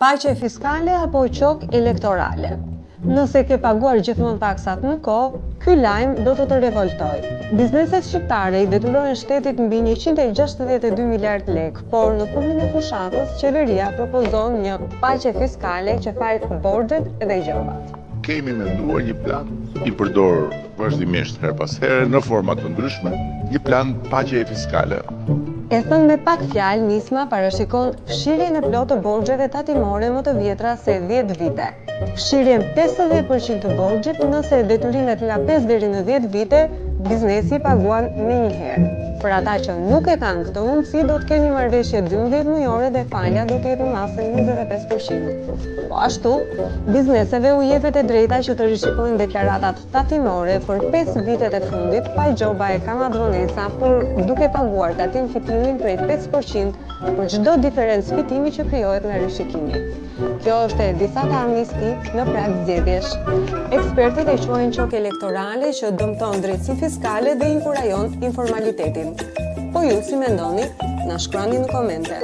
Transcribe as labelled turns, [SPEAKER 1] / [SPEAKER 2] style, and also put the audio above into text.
[SPEAKER 1] Paqe fiskale apo qok elektorale. Nëse ke paguar gjithmonë taksat në kohë, ky lajm do të revoltoj. Bizneset shqiptare i detyrohen shtetit mbi 162 miliard lekë, por në punën e fushatës, qeveria propozon një paqe fiskale që fal borxhet dhe gjobat.
[SPEAKER 2] Kemi menduar një plan i përdor vazhdimisht her pas here në forma të ndryshme, një plan paqeje fiskale.
[SPEAKER 1] E thënë me pak fjalë, nisma parashikon fshirjen e plotë të borxheve tatimore më të vjetra se 10 vite. Fshirjen 50% të borxhit nëse detyrimet nga 5 deri në 10 vite biznesi paguan me një herë. Për ata që nuk e kanë këtë mundësi, do të kenë një marrëveshje 12 mujore dhe falja do të jetë në rastin 25%. Po ashtu, bizneseve u jepet e drejta që të rishikojnë deklaratat tatimore për 5 vitet e fundit, pa gjoba e kamadronesa, por duke paguar tatim fitimin prej 5% për çdo diferencë fitimi që krijohet nga rishikimi. Kjo është e disa të amnisti në prag zgjedhjesh. Ekspertët e quajnë qok elektorale që dëmton drejtësi fiskale dhe inkurajon informalitetin. Po ju si mendoni? Na shkruani në komente.